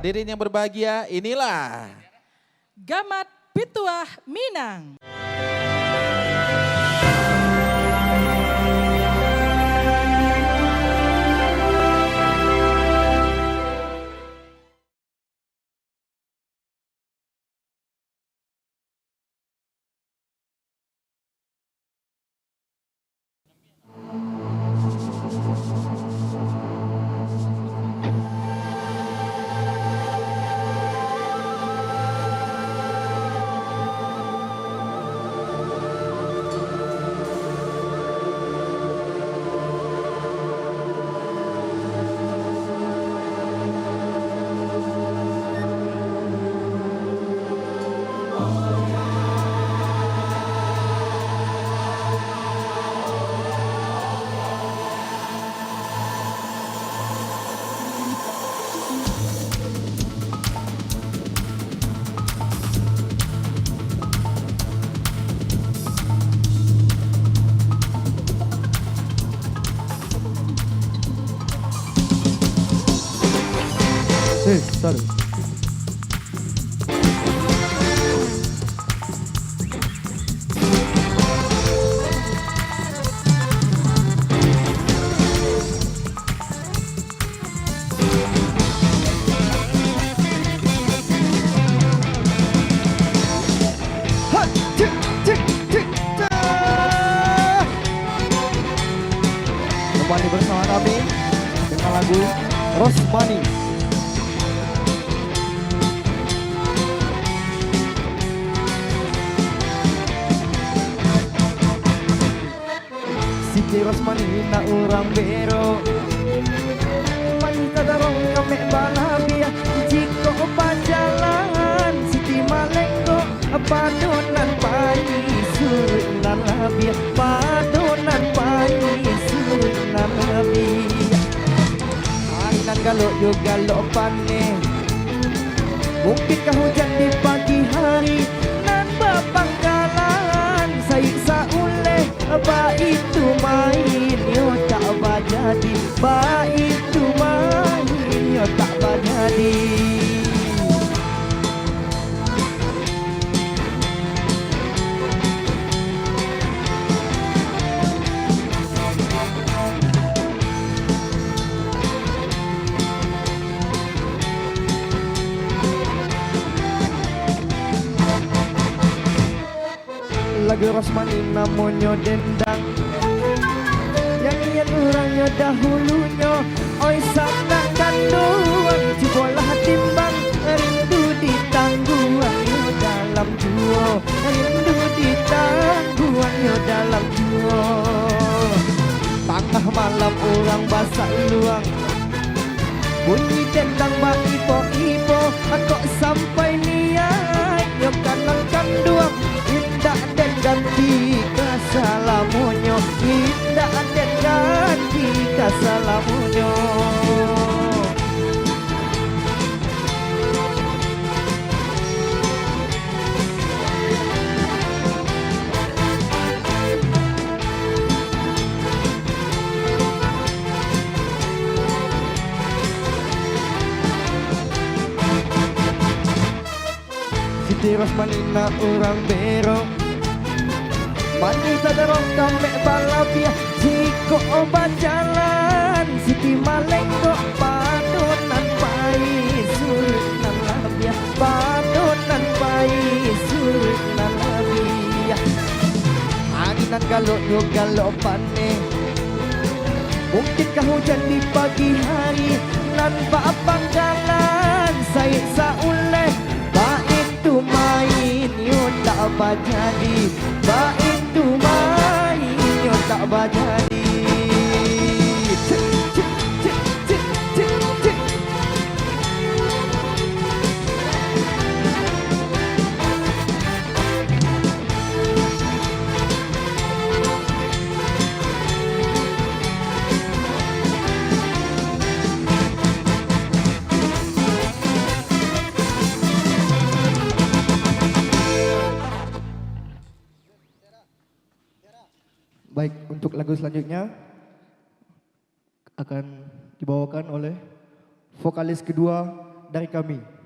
Hadirin yang berbahagia, inilah Gamat Pituah Minang. Sorry. Kembali bersama kami dengan lagu Rosmani. Siti Rosmani na urang bero Manita darong kami balabia Jiko pajalan Siti Malenggo Padonan payi Sunan labia Padonan payi Sunan labia Harinan galok yo galok pane Mungkin hujan di pagi hari Nan bapanggalan Saik sauleh Ba itu main yo tak bajadi Ba itu main yo tak bajadi Lagu Rosmani namanya dendang Nyanyian orangnya dahulunya Oi sanang kanduan Cibolah timbang Rindu di tangguan Yo dalam duo Rindu di tangguan Yo dalam duo Tengah malam orang basak luang Bunyi dendang bak ipo-ipo Kok sampai niat Yo kanan kanduan Indah dan ganti kasalamunyo Indah dan ganti kasalamunyo Siti Rosmani na urang bero Manita darong kami balapia Jiko obat jalan Siti Malenggo Padonan payi Sunan labia Padonan payi Sunan labia Anginan galok yo galok pane Mungkinkah hujan di pagi hari Nan bapanggalan Saik sauleh Ba itu main yo tak bajadi Ba itu main yo tak bajadi Baik, untuk lagu selanjutnya akan dibawakan oleh vokalis kedua dari kami.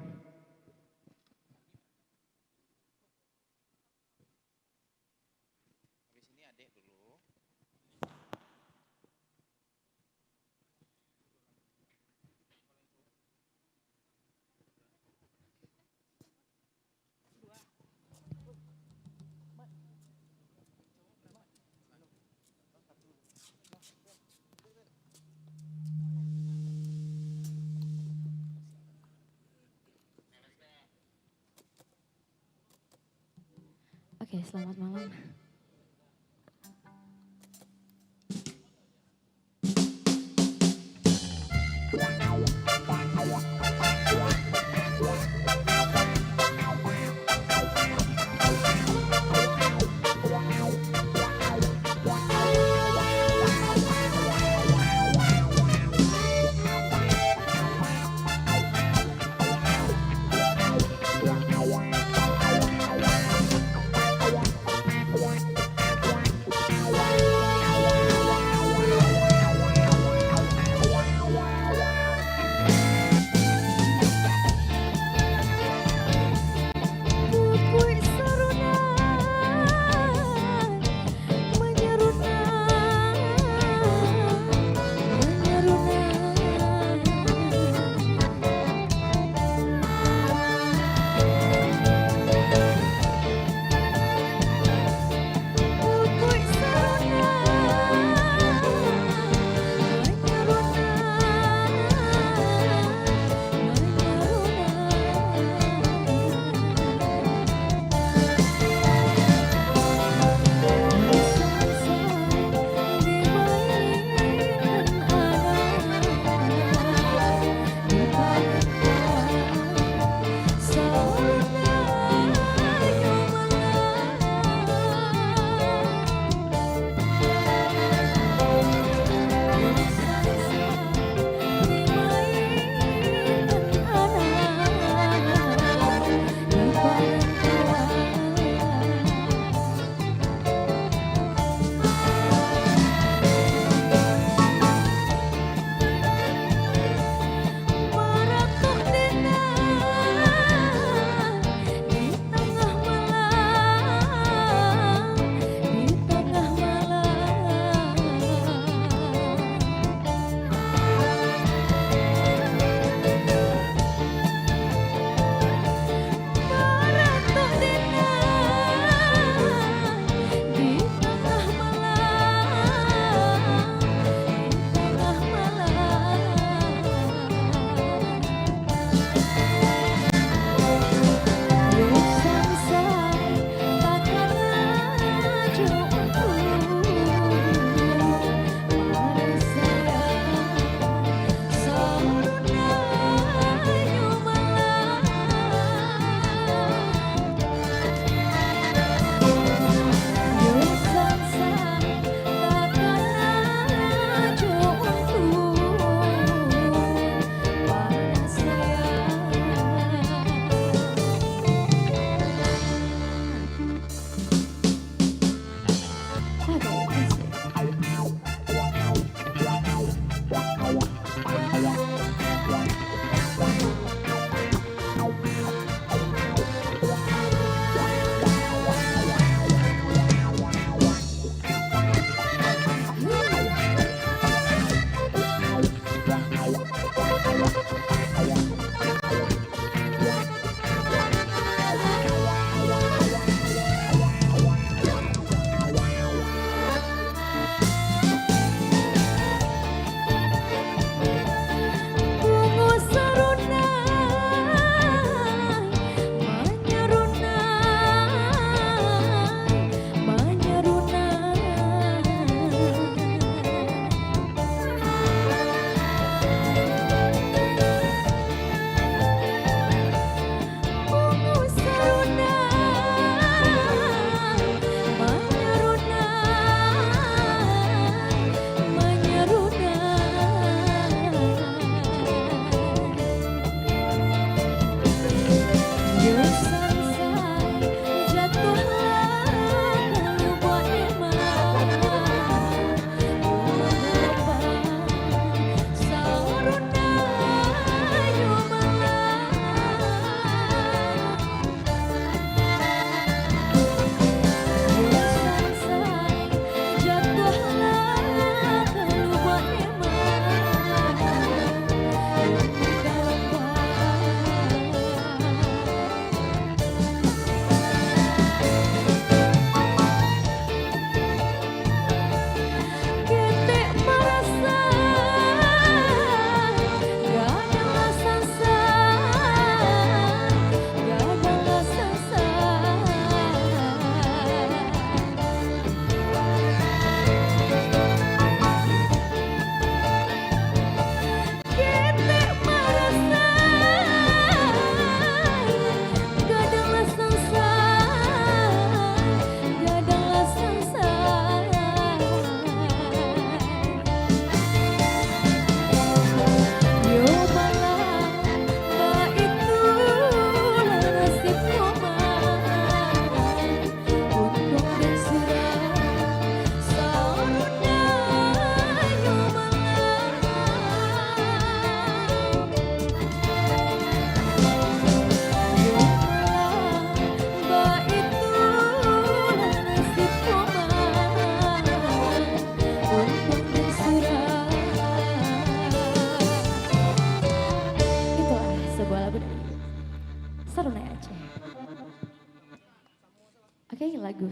Oke, selamat malam.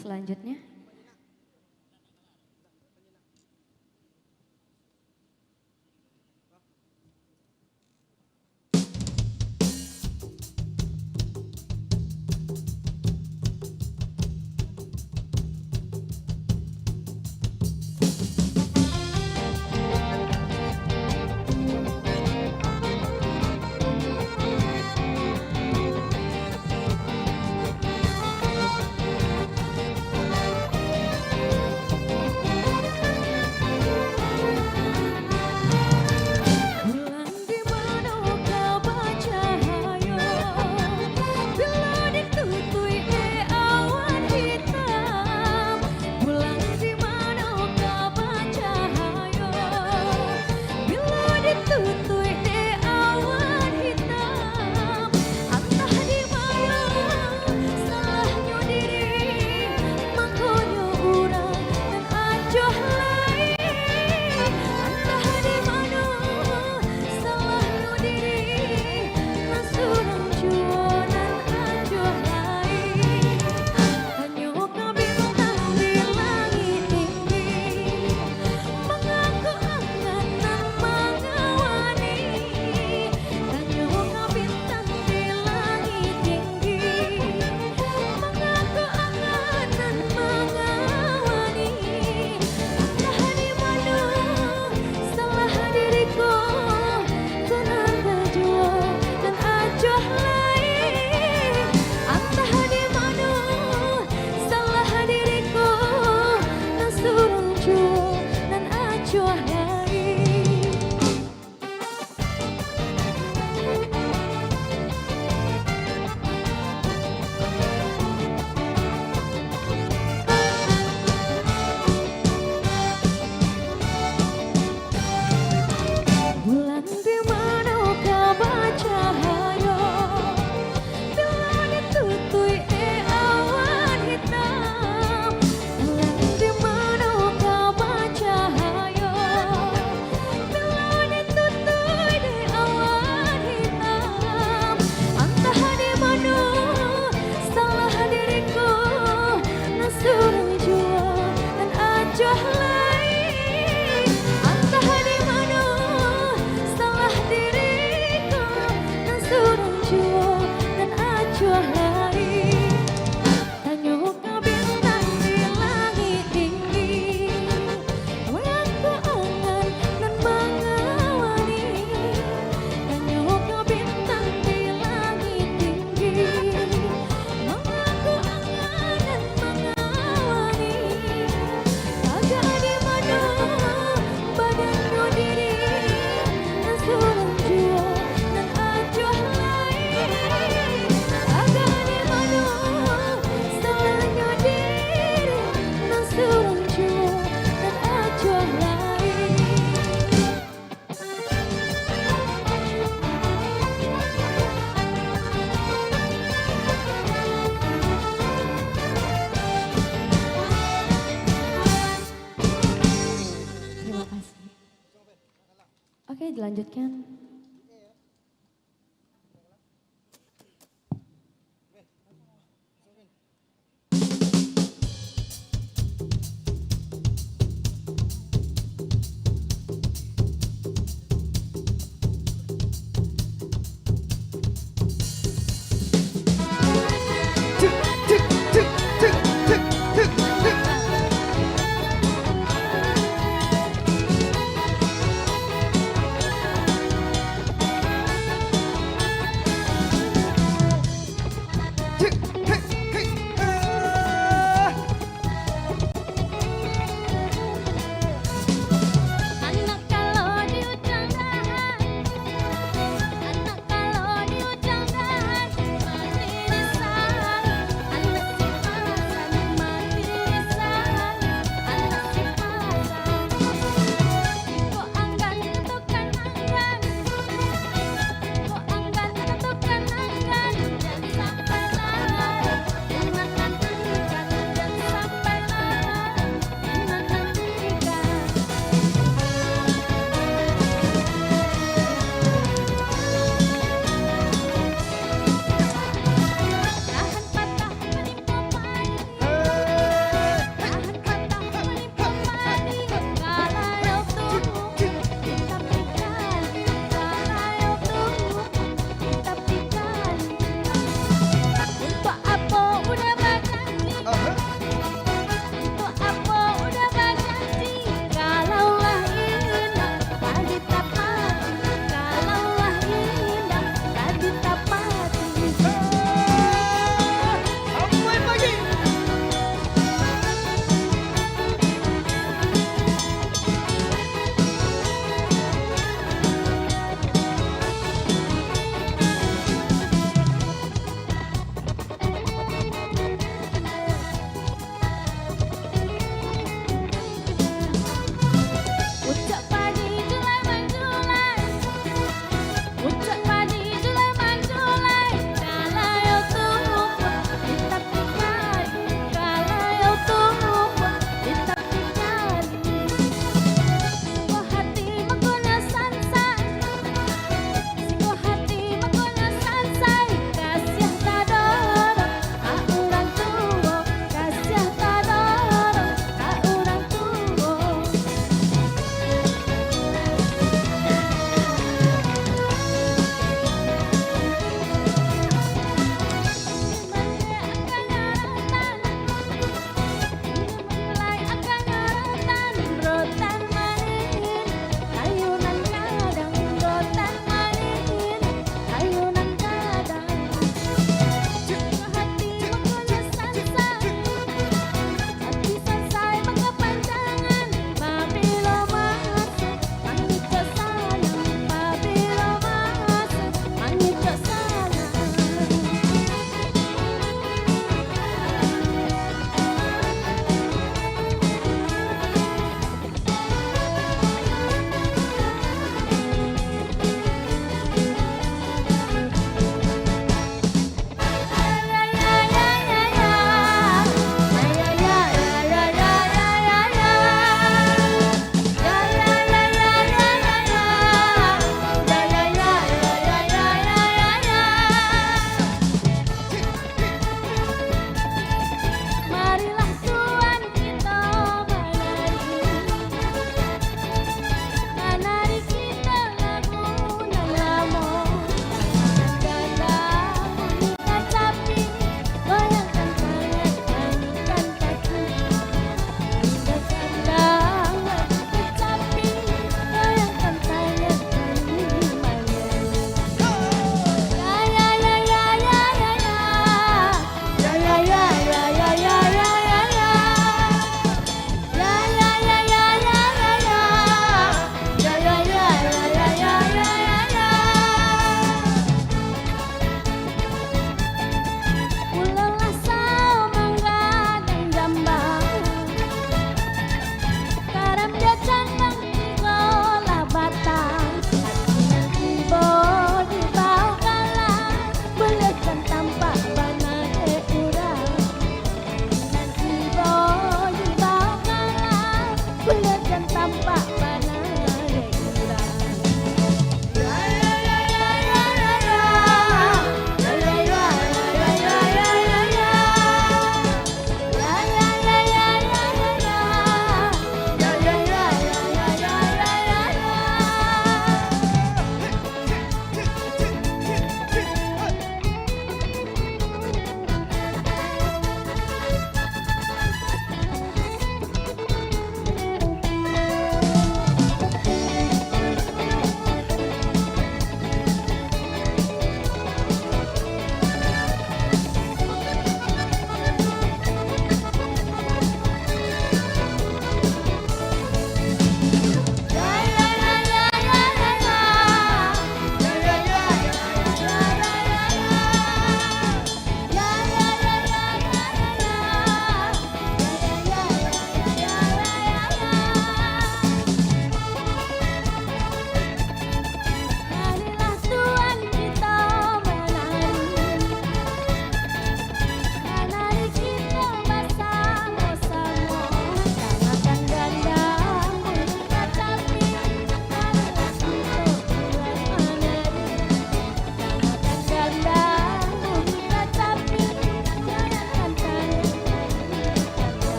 selanjutnya. Bulan di mana kau bercahaya, bila ditutui awan hitam. Bulan di mana kau bercahaya, bila ditutui awan hitam. Entah di mana salahnya diri, makanya urang dan acuh lain. Entah di mana salahnya diri, nasurang jua dan acuh lain. Hanya kau bintang di langit tinggi, mengaku angan dan mengawani. Hanya kau bintang di langit tinggi, mengaku angan dan mengawani. Entah di mana salah diriku, ku nanda jua dan acuh lain. Entah di mana salah diriku, nasurang jua dan acuh lain. Bulan di mana kau bercahaya, bila ditutui awan hitam. Bulan di mana kau bercahaya, bila ditutui awan hitam. Entah di mana salah diriku, nasurang jua dan acuh lain. Entah di mana salah diriku, nasurang jua dan acuh lain. Tanya kau bintang di langit tinggi, mengaku angan dan mengawani. Tanya kau bintang di langit tinggi, mengaku angan dan mengawani. Agak di mana badannya diri, nasurang jua dan acuh lain. Agak di mana salahnya diri, nasurang jua dan acuh lain. Terima kasih. Oke, dilanjutkan.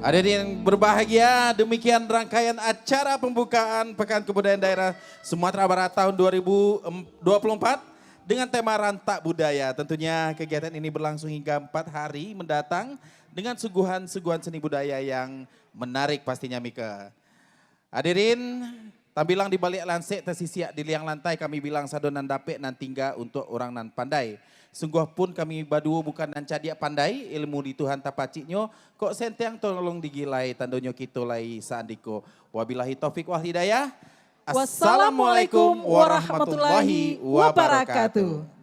Hadirin berbahagia, demikian rangkaian acara pembukaan Pekan Kebudayaan Daerah Sumatera Barat tahun 2024 dengan tema Rantak Budaya. Tentunya kegiatan ini berlangsung hingga 4 hari mendatang dengan suguhan-suguhan seni budaya yang menarik pastinya Mika. Hadirin, tampilang di balik lansik tersisiak di liang lantai kami bilang sadonan dapet nan tinggal untuk orang nan pandai. Sungguh pun kami baduo bukan nan cadiak pandai, ilmu di Tuhan tapaciknyo, kok sentiang tolong digilai tandonyo kita lai saandiko. Wabillahi taufik wal hidayah. Wassalamualaikum warahmatullahi wabarakatuh.